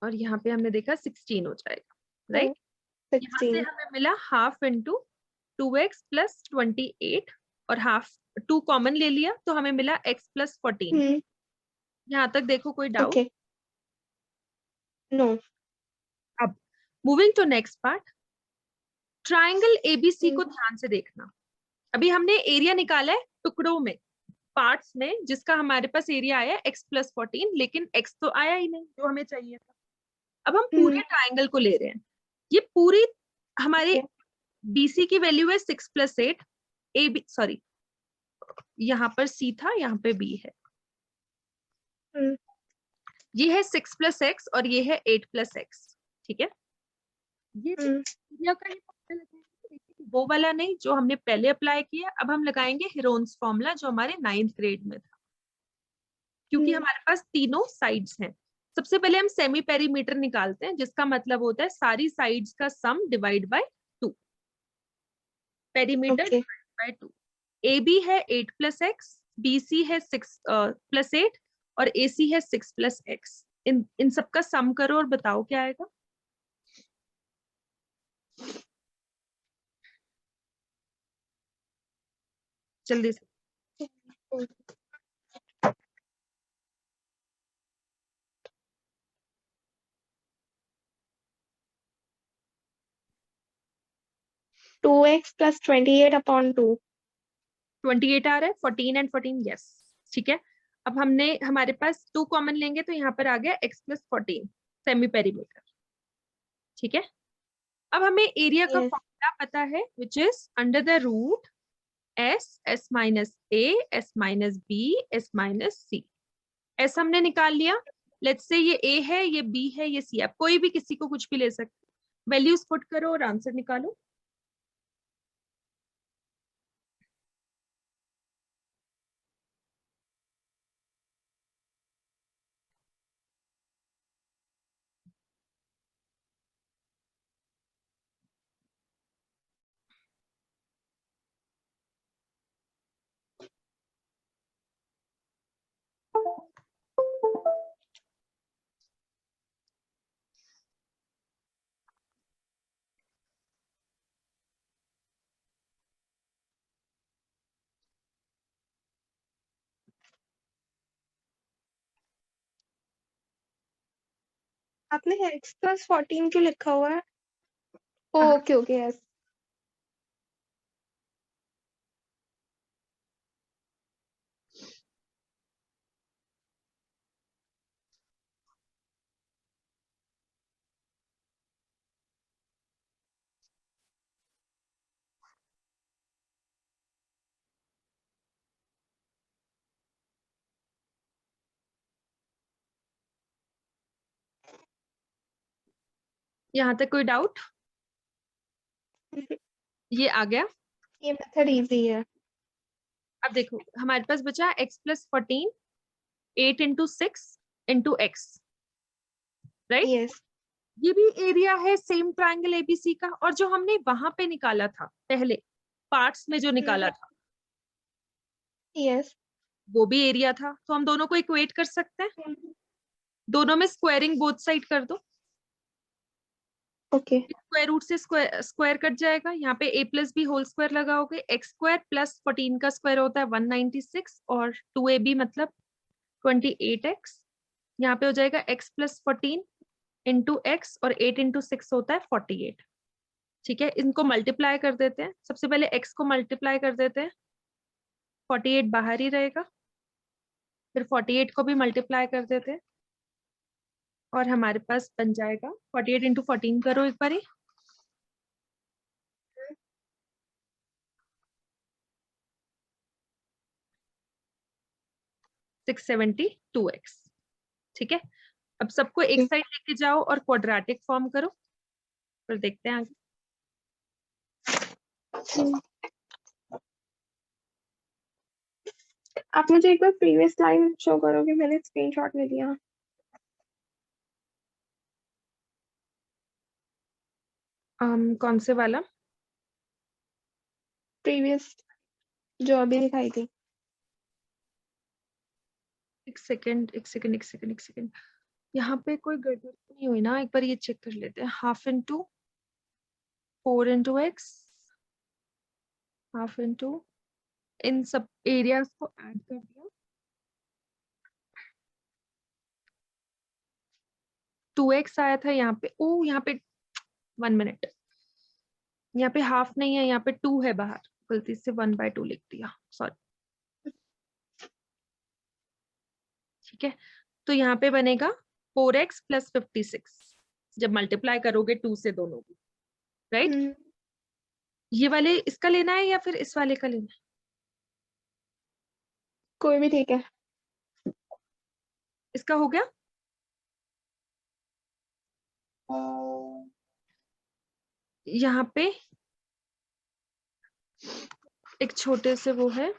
और यहाँ पे हमने देखा 16 हो जाएगा, राइट। यहाँ से 16. हमें मिला हाफ इंटू 2x प्लस 28, और हाफ 2 कॉमन ले लिया तो हमें मिला x प्लस 14। यहाँ तक देखो कोई डाउट? Okay. No. अब moving to next part, triangle ABC को हम्म, ध्यान से देखना। अभी हमने एरिया निकाला है टुकड़ों में, पार्ट्स में, जिसका हमारे पास एरिया आया x प्लस 14, लेकिन x तो आया ही नहीं जो हमें चाहिए था। अब हम पूरे ट्राइंगल को ले रहे हैं। ये पूरी हमारी Okay. BC की वैल्यू है 6 प्लस 8, ए बी, सॉरी यहाँ पर C था, यहाँ पे B है। हम्म, ये है 6 प्लस एक्स और ये है 8 प्लस एक्स, ठीक है। ये तो एरिया का ही फॉर्मूला लगाएंगे, लेकिन वो वाला नहीं जो हमने पहले अप्लाई किया। अब हम लगाएंगे हेरोन्स फॉर्मूला जो हमारे 9th ग्रेड में था, क्योंकि हमारे पास तीनों साइड्स हैं। सबसे पहले हम सेमी पेरीमीटर निकालते हैं, जिसका मतलब होता है सारी साइड्स का sum divide by 2, perimeter Okay. By 2। A B है 8 प्लस एक्स, बी सी है 6 प्लस 8, और ए सी है 6 प्लस एक्स। इन सबका सम करो और बताओ क्या आएगा। जल्दी से। 2x plus 28 upon 2. 28 आ रहा है, 14 एंड 14, यस, ठीक है। अब हमने हमारे पास 2 कॉमन लेंगे तो यहाँ पर आ गया x प्लस 14 सेमी पेरीमीटर, ठीक है। अब हमें एरिया का Yes. फॉर्मूला पता है, which is under the root s minus a, s minus b, s minus c। s हमने निकाल लिया। लेट्स से ये a है, ये b है, ये c। आप कोई भी किसी को कुछ भी ले सकते, वैल्यूज पुट करो और आंसर निकालो। आपने x plus 14 क्यों लिखा हुआ है? हाँ, ओके ओके यस. यहाँ तक कोई डाउट? ये आ गया। ये मेथड इजी है. अब देखो हमारे पास बचा x plus 14, 8 into 6 into x, right. Yes. ये भी एरिया है सेम ट्राइंगल एबीसी का, और जो हमने वहां पे निकाला था पहले पार्ट्स में जो निकाला था, यस. वो भी एरिया था। तो हम दोनों को इक्वेट कर सकते हैं, दोनों में स्क्वायरिंग बोथ साइड कर दो। ओके. स्क्वायर रूट से स्क्वायर कट जाएगा, यहाँ पे a plus B whole square लगाओगे, एक्स स्क्वायर प्लस 14 का स्क्वायर होता है 196, और 2ab मतलब 28x। यहाँ पे हो जाएगा x प्लस 14 इंटू एक्स, और 8 इंटू 6 होता है 48, ठीक है। इनको मल्टीप्लाई कर देते हैं, सबसे पहले x को मल्टीप्लाई कर देते हैं, 48 बाहर ही रहेगा, फिर 48 को भी मल्टीप्लाई कर देते हैं, और हमारे पास बन जाएगा 48 इंटू 14 करो एक बार ही, 672x, ठीक है। अब सबको एक साइड लेके जाओ और क्वाड्रेटिक फॉर्म करो, फिर देखते हैं आगे। आप मुझे एक बार प्रीवियस लाइन शो करोगे? मैंने स्क्रीनशॉट ले लिया. कौन से वाला? प्रीवियस जो अभी दिखाई थी। एक सेकंड, यहाँ पे कोई गड़बड़ तो नहीं हुई ना? एक बार ये चेक कर लेते हैं। Half into 4 into X, half into, इन सब एरियाज को ऐड कर दिया। 2x आया था यहाँ पे। ओ यहाँ पे 1 मिनट, यहाँ पे हाफ नहीं है, यहाँ पे 2 है बाहर, गलती से 1/2 लिख दिया, सॉरी। ठीक है, तो यहाँ पे बनेगा 4x प्लस 56 जब मल्टीप्लाई करोगे 2 से दोनों को, राइट? ये वाले इसका लेना है या फिर इस वाले का लेना है? कोई भी ठीक है। इसका हो गया। यहाँ पे एक छोटे से वो है,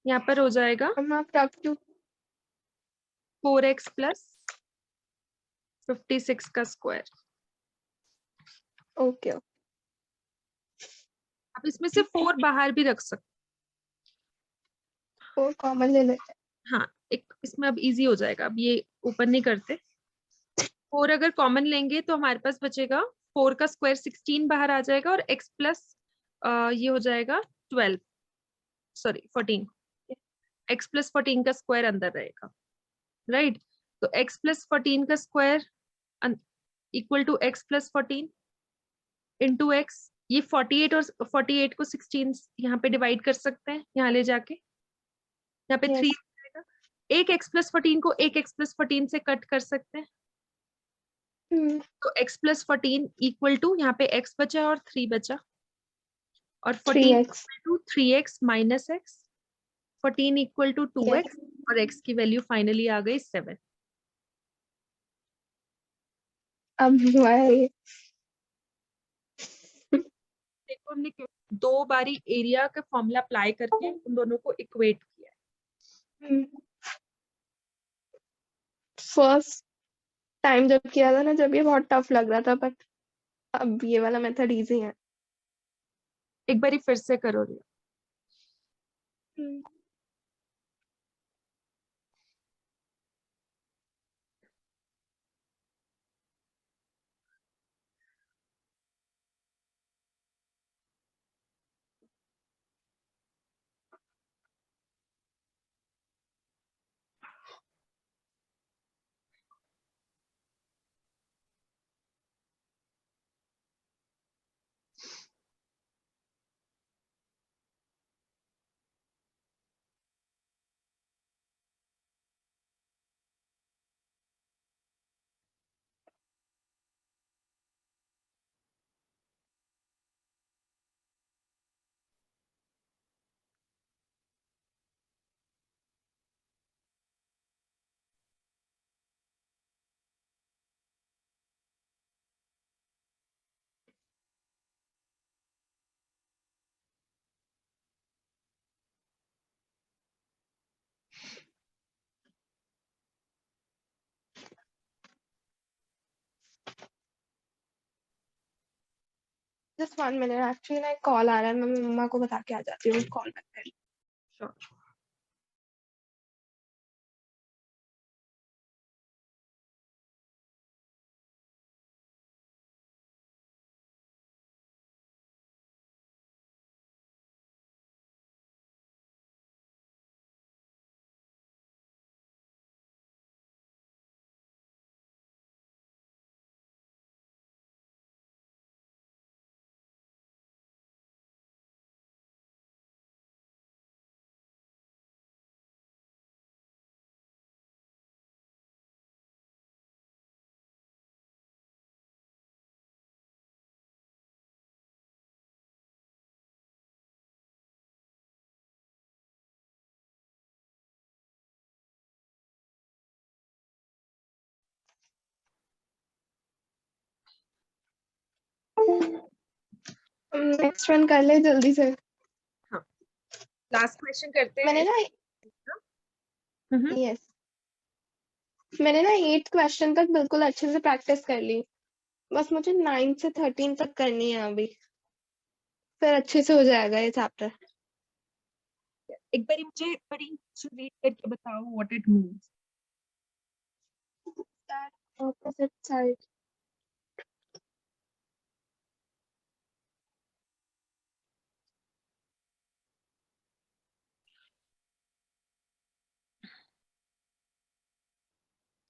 यहाँ पर हो जाएगा I'm up to 4x plus 56 का स्क्वायर। ओके। आप इसमें से 4 बाहर भी रख सकते। 4 कॉमन ले लेते हैं। हाँ, एक इसमें अब इजी हो जाएगा, अब ये ओपन नहीं करते। 4 अगर कॉमन लेंगे तो हमारे पास बचेगा 4 का स्क्वायर 16 बाहर आ जाएगा, और x प्लस ये हो जाएगा 12, सॉरी 14। x प्लस 14 का स्क्वायर अंदर रहेगा, राइट? तो x प्लस 14 का square equal to x plus 14 into x. ये 48 और 48 को 16 यहाँ पे डिवाइड कर सकते हैं, यहाँ ले जाके यहाँ पे 3 जाएगा। एक x प्लस 14 को एक x प्लस 14 से कट कर सकते हैं, तो x प्लस 14 इक्वल टू यहाँ पे x बचा और 3 बचा, और 14 3x to 3x minus x, 14 equal to 2x, और x की वैल्यू फाइनली आ गई 7। अब हुआ है ये। देखो हमने 2 बारी एरिया का फॉर्मूला अप्लाई करके उन दोनों को इक्वेट किया है। फर्स्ट टाइम जब किया था ना, जब ये बहुत टफ लग रहा था, बट अब ये वाला मेथड इजी है। एक बारी फिर से करो रिया। जस्ट 1 मिनट, एक्चुअली ना एक कॉल आ रहा है, मैं मम्मा को बता के आ जाती हूँ, कॉल बैक कर। श्योर। नेक्स्ट वन कर ले जल्दी से। हाँ, लास्ट क्वेश्चन करते हैं। मैंने ना यस मैंने ना 8th क्वेश्चन तक बिल्कुल अच्छे से प्रैक्टिस कर ली, बस मुझे 9 से 13 तक करनी है अभी, फिर अच्छे से हो जाएगा ये चैप्टर। एक बार मुझे बड़ी रीड करके बताओ what it means. Opposite side,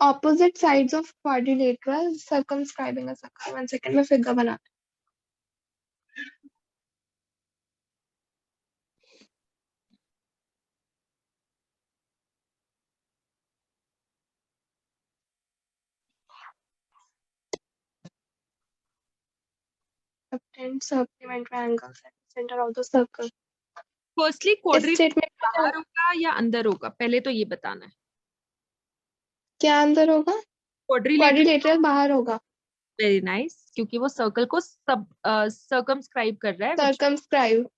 opposite sides of quadrilateral circumscribing a circle। 1 second में फिगर बना। obtain supplementary angles at the center of the circle। Firstly इस क्वाड्रिलेटरल स्टेटमेंट में बाहर होगा या अंदर होगा, पहले तो ये बताना है। क्या अंदर होगा? क्वाड्रिलेटरल, क्वाड्रिलेटरल बाहर होगा। वेरी नाइस, क्योंकि वो सर्कल को सब सर्कमस्क्राइब कर रहा है which, सर्कमस्क्राइब,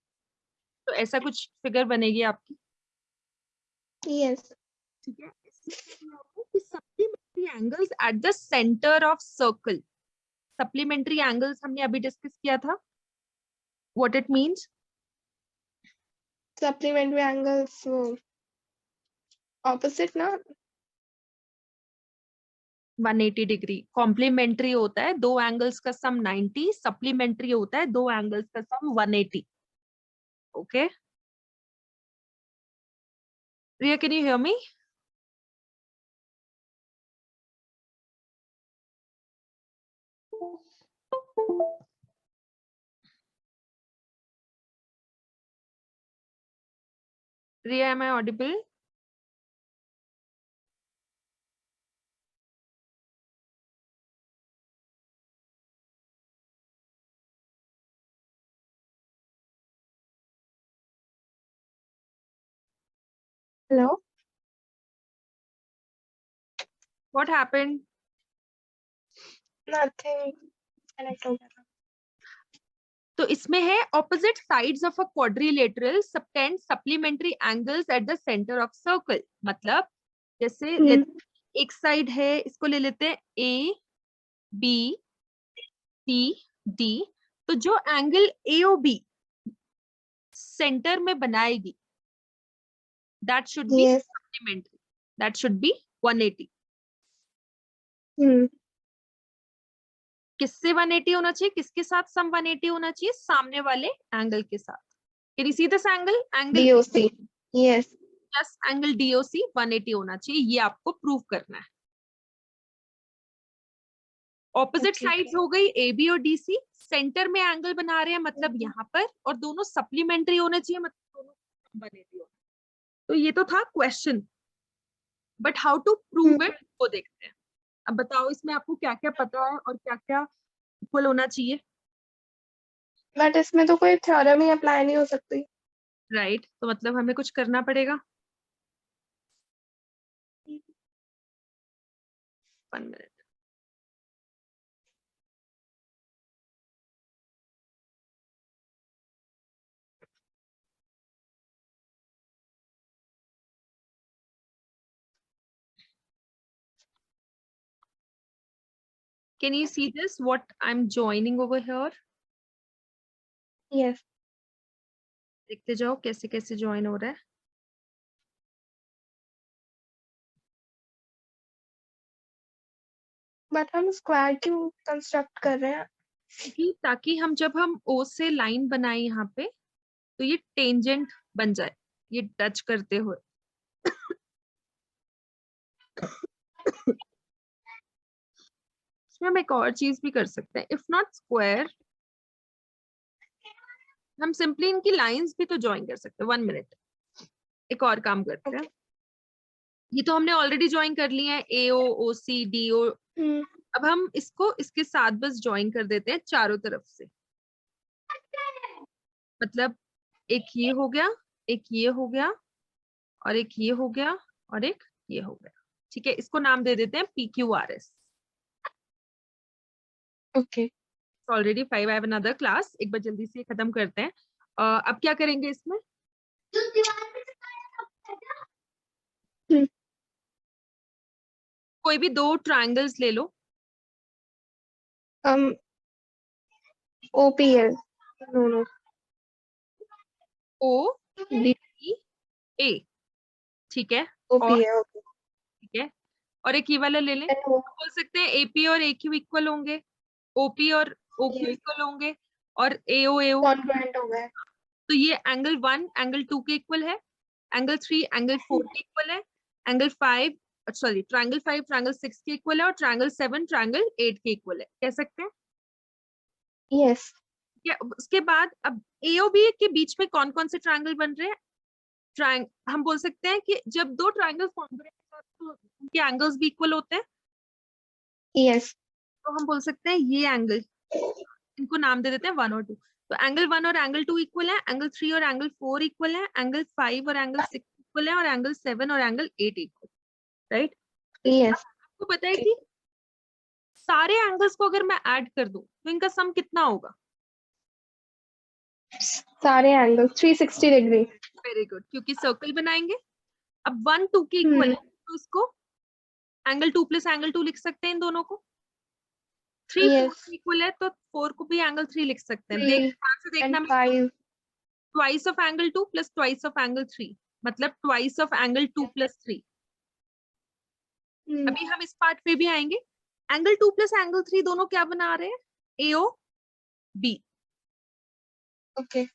तो ऐसा कुछ फिगर बनेगी आपकी। यस। ठीक है, इसमें क्या होगा कि supplementary angles at the centre of circle. Supplementary angles हमने अभी डिस्कस किया था, what it means. Supplementary angles वो ऑपोजिट ना, 180 डिग्री। कॉम्प्लीमेंट्री होता है दो एंगल्स का सम 90, सप्लीमेंट्री होता है दो एंगल्स का sum 180। Okay Riya, can you hear me? Riya, am I audible? Hello, What happened? Nothing, connect हो गया। तो इसमें है opposite sides of a quadrilateral subtend supplementary angles at the centre of circle. मतलब जैसे एक साइड है, इसको ले लेते हैं ए बी सी डी, तो जो angle A O B centre में बनाएगी that should be yes. Supplementary, that should be 180। किससे 180 होना चाहिए, किसके साथ सम 180 होना चाहिए? सामने वाले एंगल के साथ। Can you see this angle? Angle DOC, yes. Plus angle DOC 180 होना चाहिए, ये आपको प्रूव करना है। ऑपोजिट साइड्स हो गई ए बी और डी सी, सेंटर में एंगल बना रहे हैं मतलब यहाँ पर, और दोनों सप्लीमेंट्री होने चाहिए मतलब दोनों 180 होना। तो ये तो था question, but how to prove it वो देखते हैं। अब बताओ इसमें आपको क्या क्या पता है और क्या क्या इक्वल होना चाहिए। बट इसमें तो कोई थ्योरम ही अप्लाई नहीं हो सकती। राइट, तो मतलब हमें कुछ करना पड़ेगा। 1 minute. Can you see this? What I'm joining over here? Yes. देखते जाओ कैसे कैसे ज्वाइन हो रहा है। बट हम स्क्वायर क्यों कंस्ट्रक्ट कर रहे हैं? क्योंकि ताकि हम जब हम ओ से लाइन बनाए यहाँ पे तो ये टेंजेंट बन जाए, ये टच करते हुए। इसमें हम एक और चीज भी कर सकते हैं, इफ नॉट स्क्वायर हम सिंपली इनकी लाइंस भी तो ज्वाइन कर सकते हैं। 1 मिनट, एक और काम करते हैं। ये तो हमने ऑलरेडी ज्वाइन कर लिया है, ए ओ ओ सी डी ओ। अब हम इसको इसके साथ बस ज्वाइन कर देते हैं चारों तरफ से। मतलब एक ये हो गया, एक ये हो गया, और एक ये हो गया, और एक ये हो गया। ठीक है, इसको नाम दे देते हैं P Q R S. Okay. Already 5, I have another class, एक बार जल्दी से खत्म करते हैं। अब क्या करेंगे इसमें? कोई भी दो ट्रायंगल्स ले लो। OPL. No. O D. E A, ठीक है, और OPL. Okay. ठीक है, और एक ये वाला ले लें, And O. बोल सकते हैं AP और AQ इक्वल होंगे, OP और OQ Yes. इक्वल होंगे, और AO AO, Congruent हो गया. तो ये एंगल 1 एंगल 2 के इक्वल है, एंगल 3 एंगल 4 के इक्वल है, एंगल 5 सॉरी ट्रायंगल 5 ट्रायंगल 6 के इक्वल है, और ट्रायंगल 7 ट्रायंगल 8 के इक्वल है, कह सकते हैं। Yes. उसके बाद अब AOB के बीच में कौन कौन से ट्रायंगल बन रहे हैं, हम बोल सकते हैं कि जब दो ट्रायंगल फॉर्म करें तो उनके एंगल्स भी इक्वल होते हैं, Yes. तो हम बोल सकते हैं ये एंगल, इनको नाम दे देते हैं 1 और 2, तो एंगल 1 और एंगल 2 इक्वल है, एंगल 3 और एंगल 4 इक्वल है, एंगल 5 और एंगल 6 इक्वल है, और एंगल 7 और एंगल 8 इक्वल, राइट। Yes. आपको पता है कि सारे एंगल्स को अगर मैं ऐड कर दूं तो इनका सम कितना होगा? सारे एंगल 360 डिग्री. वेरी गुड, क्योंकि सर्कल बनाएंगे। अब 1 2 के इक्वल है तो इसको एंगल 2 प्लस एंगल 2 लिख सकते हैं इन दोनों को। 3 4 Yes. के इक्वल है तो 4 को भी एंगल 3 लिख सकते हैं। 3 ध्यान से देखना, and 5. Twice of angle 2 plus twice of angle 3, मतलब ट्वाइस ऑफ एंगल 2 प्लस 3। अभी हम इस पार्ट पे भी आएंगे। एंगल 2 प्लस एंगल 3 दोनों क्या बना रहे हैं? AO B, Okay.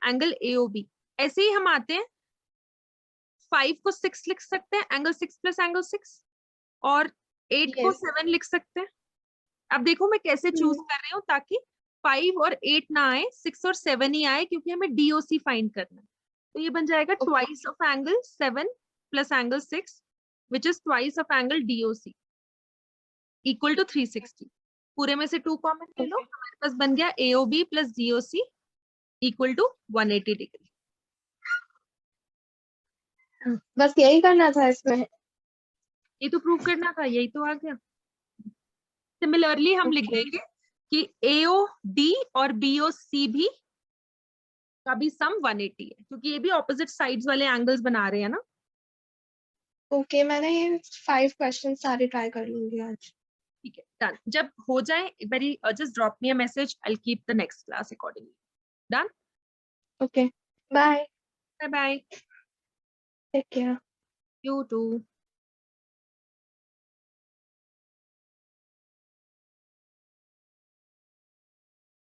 Angle AOB। ऐसे ही हम आते हैं 5 को 6 लिख सकते हैं, एंगल 6 प्लस एंगल 6, और 8 को Yes. 7 लिख सकते हैं। अब देखो मैं कैसे चूज कर रही हूँ ताकि 5 और 8 ना आए, 6 और 7 ही आए, क्योंकि हमें DOC फाइंड करना है। तो ये बन जाएगा Okay. Twice of angle 7 plus angle 6 which is twice of angle DOC equal to 360। पूरे में से 2 कॉमन ले लो, हमारे पास बन गया AOB plus DOC equal to 180 degree. बस यही करना था इसमें। ये तो प्रूव करना था, यही तो आ गया। सिमिलरली हम लिख देंगे कि AOD और BOC भी का भी सम 180 है, क्योंकि ये भी ऑपोजिट साइड्स वाले एंगल्स बना रहे हैं ना। ओके, मैंने ये 5 क्वेश्चन सारे ट्राई कर लूंगी आज। ठीक है, डन। जब हो जाए एक बारी just drop me a message, I will keep the next class accordingly. Done. Okay, bye. Bye bye. Take care. You to.